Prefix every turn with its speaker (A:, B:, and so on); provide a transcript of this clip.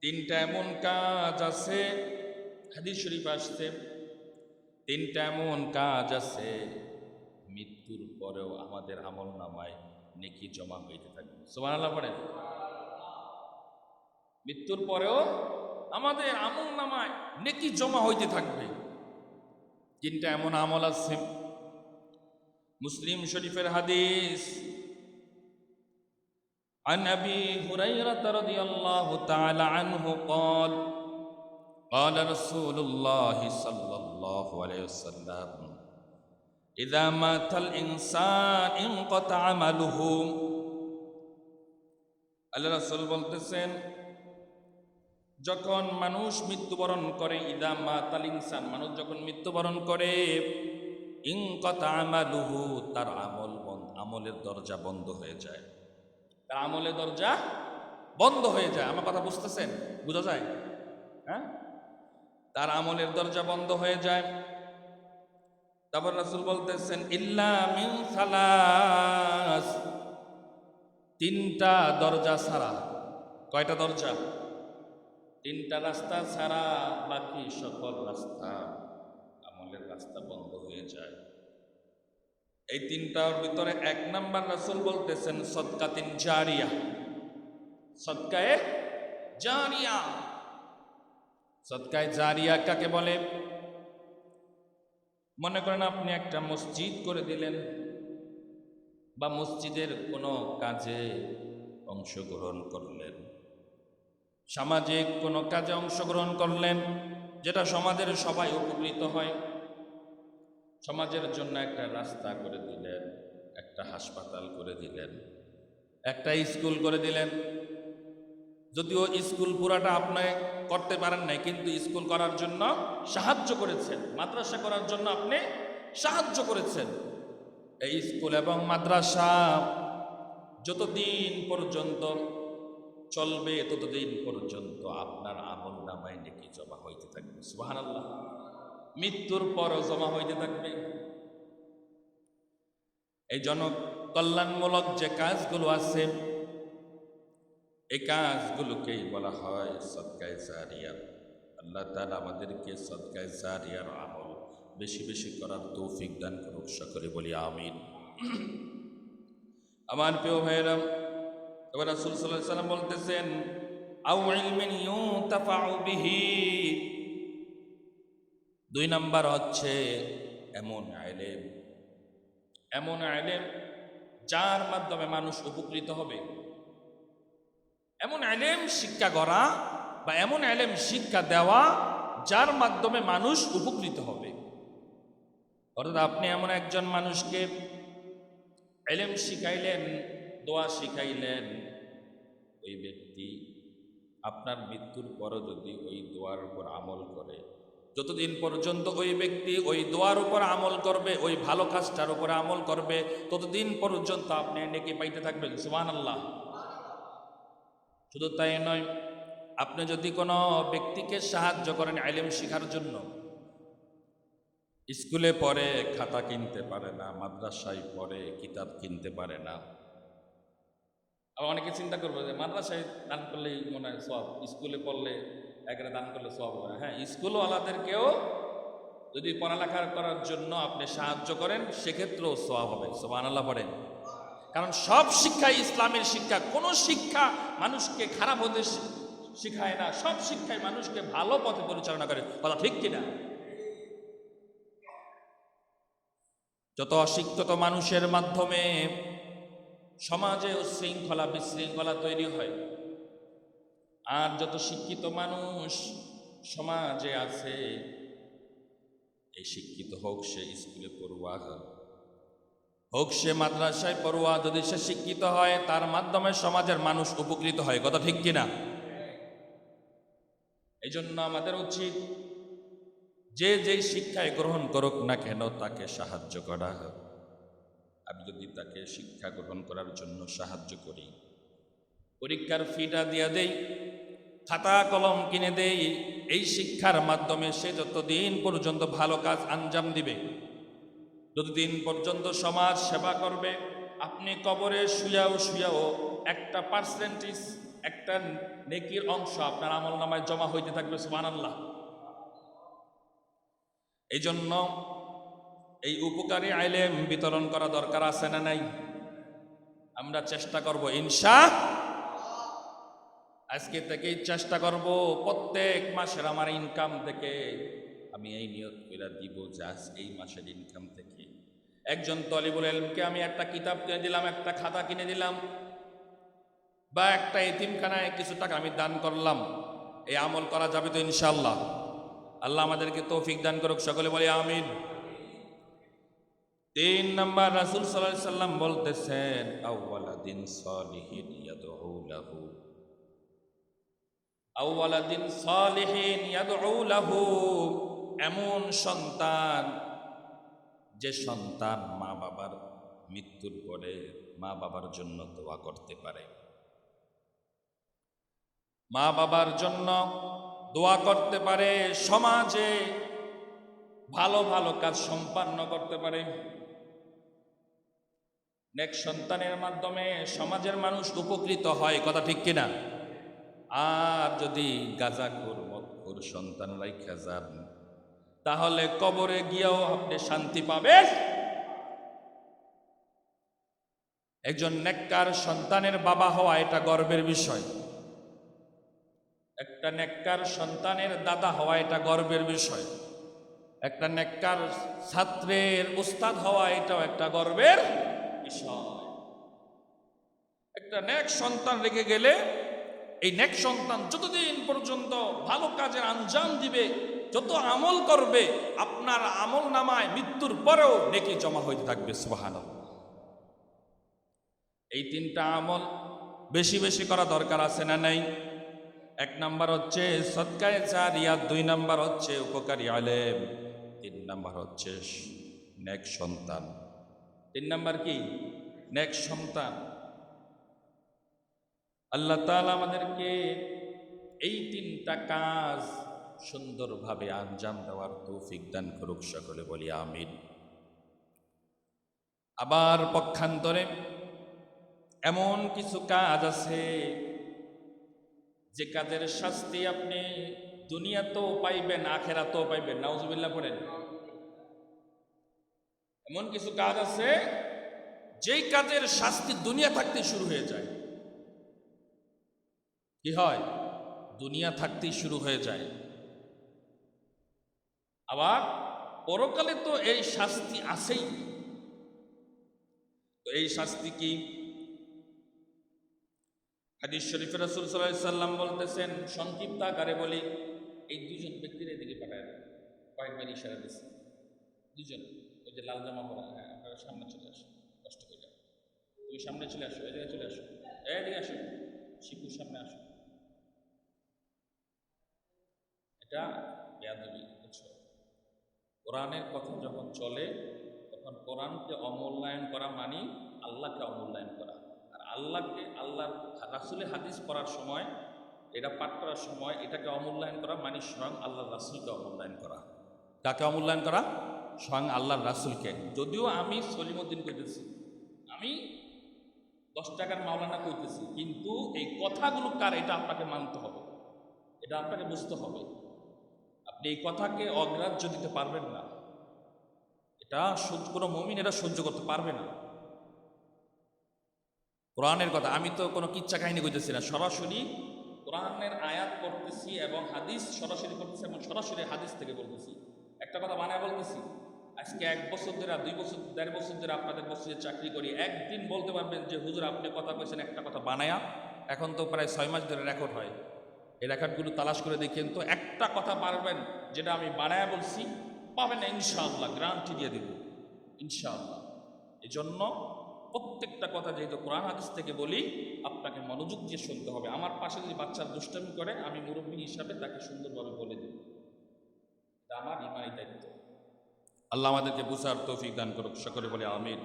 A: তিনটা এমন কাজ আছে, হাদিস শরীফ আসছে, তিনটা এমন কাজ আছে মৃত্যুর পরেও আমাদের আমল নামায় নেকি জমা হইতে থাকবে। সুবহানাল্লাহ পড়েন। মৃত্যুর পরেও আমাদের আমল নামায় নেকি জমা হইতে থাকবে। তিনটা এমন আমল আছে। মুসলিম শরীফের হাদিস, عن أبي هريرة رضي الله تعالى عنه قال قال رسول الله صلى الله عليه وسلم إذا مات الإنسان انقطع عمله। আল্লাহ রাসূল বলতেছেন, যখন মানুষ মৃত্যুবরণ করে, ইদা মাতাল ইনসান, মানুষ যখন মৃত্যুবরণ করে, ইনকাতা আমালুহু, তার আমলের দরজা বন্ধ হয়ে যায়। তার আমলের দরজা বন্ধ হয়ে যায়। আমার কথা বুঝতেছেন? বুঝা যায়? হ্যাঁ, তার আমলের দরজা বন্ধ হয়ে যায়। তারপর রাসূল বলতেছেন, ইল্লা মিন সালাস, তিনটা দরজা ছাড়া। কয়টা দরজা? তিনটা রাস্তা ছাড়া বাকি সকল রাস্তা, আমলের রাস্তা বন্ধ হয়ে যায়। এই তিনটার ভিতরে এক নাম্বার রাসূল বলতেছেন সদকাতিন জারিয়া। সদকায়ে জারিয়া। সদকায়ে জারিয়া কাকে বলে? মনে করেন আপনি একটা মসজিদ করে দিলেন, বা মসজিদের কোনো কাজে অংশগ্রহণ করলেন, সামাজিক কোনো কাজে অংশগ্রহণ করলেন যেটা সমাজের সবাই উপকৃত হয়। সমাজের জন্য একটা রাস্তা করে দিলেন, একটা হাসপাতাল করে দিলেন, একটা স্কুল করে দিলেন। যদিও স্কুল পুরাটা আপনি করতে পারেন নাই, কিন্তু স্কুল করার জন্য সাহায্য করেছেন, মাদ্রাসা করার জন্য আপনি সাহায্য করেছেন। এই স্কুল এবং মাদ্রাসা যতদিন পর্যন্ত চলবে ততদিন পর্যন্ত আপনার আমল নামায় নেকি জমা হইতে থাকবে। সুবহানাল্লাহ। মৃত্যুর পরও জমা হইতে থাকবে। এই জনকল্যাণমূলক যে কাজগুলো আছে, এই কাজগুলোকেই বলা হয় সদকায়ে জারিয়া। আল্লাহ তাআলা আমাদেরকে সদকায়ে জারিয়ার আমল বেশি বেশি করার তৌফিক দান করুক। সকলে বলি আমিন। আমার প্রিয় ভাইয়েরা, এবার রাসূল সাল্লাল্লাহু আলাইহি ওয়াসাল্লাম বলতেছেন, আও ইলমিন ইউনতাফাউ বিহি, দুই নাম্বার হচ্ছে এমন ইলম, এমন ইলম যার মাধ্যমে মানুষ উপকৃত হবে। এমন ইলম শিক্ষা করা বা এমন ইলম শিক্ষা দেওয়া যার মাধ্যমে মানুষ উপকৃত হবে। অর্থাৎ আপনি এমন একজন মানুষকে ইলম শিখাইলেন, দোয়া শিখাইলেন, ওই ব্যক্তি আপনার মৃত্যুর পরও যদি ওই দোয়ার উপর আমল করে, যতদিন পর্যন্ত ওই ব্যক্তি ওই দোয়ার উপর আমল করবে, ওই ভালো কাজটার উপর আমল করবে, ততদিন পর্যন্ত আপনি নেকি পাইতে থাকবেন। সুবহানাল্লাহ। শুধু তাই নয়, আপনি যদি কোনো ব্যক্তিকে সাহায্য করেন ইলম শিখার জন্য, স্কুলে পড়ে খাতা কিনতে পারে না, মাদ্রাসায় পড়ে কিতাব কিনতে পারে না। আবার অনেকে চিন্তা করবে যে মাদ্রাসায় দান করলেই মনে হয় সওয়াব, স্কুলে পড়লে একবারে দান করলে সওয়াব হবে। হ্যাঁ, স্কুলওয়ালাদেরকেও যদি পড়ালেখা করার জন্য আপনি সাহায্য করেন, সেক্ষেত্রেও সওয়াব হবে। সুবহানাল্লাহ পড়েন। কারণ সব শিক্ষাই ইসলামের শিক্ষা। কোনো শিক্ষা মানুষকে খারাপ হতে শিখায় না, সব শিক্ষাই মানুষকে ভালো পথে পরিচালনা করে। কথা ঠিক কিনা? যত অশিক্ষিত মানুষের মাধ্যমে সমাজে উচ্ছৃঙ্খলা বিশৃঙ্খলা তৈরি হয়, আর যত শিক্ষিত মানুষ সমাজে আছে, এই শিক্ষিত হোক সে স্কুলে পড়ুয়া, হোক সে মাদ্রাসায় পড়ুয়া, যদি সে শিক্ষিত হয় তার মাধ্যমে সমাজের মানুষ উপকৃত হয়। কথা ঠিক কিনা? এই জন্য আমাদের উচিত যে যেই শিক্ষায় গ্রহণ করুক না কেন তাকে সাহায্য করা। আমি যদি তাকে শিক্ষা গ্রহণ করার জন্য সাহায্য করি, পরীক্ষার ফিটা দিয়ে দেই, খাতা কলম কিনে দেই, এই শিক্ষার মাধ্যমে সে যতদিন পর্যন্ত ভালো কাজ আঞ্জাম দিবে, যতদিন পর্যন্ত সমাজ সেবা করবে, আপনি কবরে শুয়াও একটা পার্সেন্টেজ একটা নেকির অংশ আপনার আমল নামায় জমা হইতে থাকবে, সুবহানাল্লাহ। এই জন্য এই উপকারী ইলম বিতরণ করা দরকার আছে না নাই? আমরা চেষ্টা করব আজকে থেকেই চেষ্টা করব প্রত্যেক মাসের আমার ইনকাম থেকে আমি এই নিয়ত করে দিব যে আজ এই মাসের ইনকাম থেকে একজন তলিবুল ইলমকে আমি একটা কিতাব কিনে দিলাম, একটা খাতা কিনে দিলাম, বা একটা এতিমখানায় কিছু টাকা আমি দান করলাম। এই আমল করা যাবে তো ইনশাআল্লাহ? আল্লাহ আমাদেরকে তৌফিক দান করুক, সকলে বলি আমিন। 3 নাম্বার, রাসূল সাল্লাল্লাহু আলাইহি সাল্লাম বলতেছেন আউওয়ালাদিন সালিহিন ইয়াদউ লাহু, আউওয়ালাদিন সালিহিন ইয়াদউ লাহু, এমন সন্তান যে সন্তান মা বাবার মৃত্যুর পরে মা বাবার জন্য দোয়া করতে পারে, মা বাবার জন্য দোয়া করতে পারে, সমাজে ভালো ভালো কাজ সম্পন্ন করতে পারে। নেক সন্তানের মাধ্যমে সমাজের মানুষ উপকৃত হয়, কথা ঠিক কিনা? আর যদি গাঁজাখোর মদখোর সন্তান রাইখা যান, তাহলে কবরে গিয়েও আপনি শান্তি পাবেন। একজন নেককার সন্তানের বাবা হওয়া এটা গর্বের বিষয়, একটা নেককার সন্তানের দাদা হওয়া এটা গর্বের বিষয়, একটা নেককার ছাত্রের উস্তাদ হওয়া এটাও একটা গর্বের বিষয়। একটা নেক সন্তান রেখে গেলে এই নেক সন্তান যতদিন পর্যন্ত ভালো কাজের আঞ্জাম দিবে, যত আমল করবে, আপনার আমল নামায় মৃত্যুর পরেও নেকি জমা হইতে থাকবে, সুবহানাল্লাহ। এই 3টা আমল বেশি বেশি করা দরকার আছে না নাই? 1 নাম্বার হচ্ছে সদকায়ে জারিয়া, 2 নাম্বার হচ্ছে উপকারী ইলম, 3 নাম্বার হচ্ছে নেক সন্তান। 3 নাম্বার কি? নেক সন্তান। আল্লাহ তাআলা আমাদেরকে এই 3টা কাজ সুন্দরভাবে আঞ্জাম দেওয়ার তৌফিক দান করুক, সকলে বলি আমিন। আবার পক্ষান্তরে এমন কিছু কাজ আছে যে কাজের শাস্তি আপনি দুনিয়াতেও পাইবেন, আখিরাতেও পাইবেন, নাউজুবিল্লাহ পড়েন। এমন কিছু কাজ আছে যেই কাজের শাস্তি দুনিয়া থাকতে শুরু হয়ে যায়। কি হয়? দুনিয়া থাকতেই শুরু হয়ে যায়। আবার পরকালে তো এই শাস্তি আছেই। তো এই শাস্তি কি? হাদিস শরীফে রাসূল সাল্লাল্লাহু আলাইহি সাল্লাম বলতেছেন, সংক্ষিপ্ত আকারে বলি, এই 2জন ব্যক্তির এদিকে পাঠায় দেন। কয়েকবার ইশারা দিচ্ছে, 2জন, ওই যে লাল জামা পরা, আপনারা সামনে চলে আসুন, কষ্ট করে যান, তুমি সামনে চলে আসো, এই জায়গায় চলে আসো, এদিকে আসো, শিপুর সামনে আসো। এটা বেয়াদবি, বুঝছো? কোরআনের কথা যখন চলে তখন কোরআনকে অমূল্যায়ন করা মানে আল্লাহকে অমূল্যায়ন করা। আর আল্লাহকে, আল্লাহর রাসূলের হাদিস পড়ার সময়, এটা পাঠ করার সময় এটাকে অমূল্যায়ন করা মানে স্বয়ং আল্লাহর রাসূলকে অমূল্যায়ন করা। কাকে অমূল্যায়ন করা? স্বয়ং আল্লাহর রাসূলকে। যদিও আমি সলিমউদ্দিন কইতেছি, আমি 10 টাকার মাওলানা কইতেছি, কিন্তু এই কথাগুলো কার এটা আপনাকে মানতে হবে, এটা আপনাকে বুঝতে হবে। আপনি এই কথাকে অগ্রাহ্য দিতে পারবেন না, এটা কোনো মুমিন এটা সহ্য করতে পারবে না। কোরআনের কথা, আমি তো কোনো কিচ্ছা কাহিনী কইতেছি না, সরাসরি কোরআনের আয়াত পড়তেছি এবং হাদিস সরাসরি করতেছি এবং সরাসরি হাদিস থেকে বলতেছি। একটা কথা বানায় বলতেছি, আজকে 1 বছর ধরে, 2 বছর, 1.5 বছর ধরে আপনাদের মসজিদে চাকরি করি, একদিন বলতে পারবেন যে হুজুর আপনি কথা কইছেন একটা কথা বানায়া? এখন তো প্রায় 6 মাস ধরে রেকর্ড হয়, এই রেকর্ডগুলো তালাশ করে দেখেন তো, একটা কথা পারবেন যেটা আমি বানায়া বলছি? পাবেন না ইনশাআল্লাহ, গ্যারান্টি দিয়ে দেব ইনশাআল্লাহ। এই জন্য প্রত্যেকটা কথা যেহেতু কোরআন হাদিস থেকে বলি, আপনাকে মনোযোগ দিয়ে শুনতে হবে। আমার পাশে যদি বাচ্চার দুষ্টামি করে, আমি মুরব্বী হিসাবে তাকে সুন্দরভাবে বলে দেব, এটা আমার ইমানি দায়িত্ব। আল্লাহ আমাদেরকে বুঝার তৌফিক দান করুক, সকলে বলে আমিন।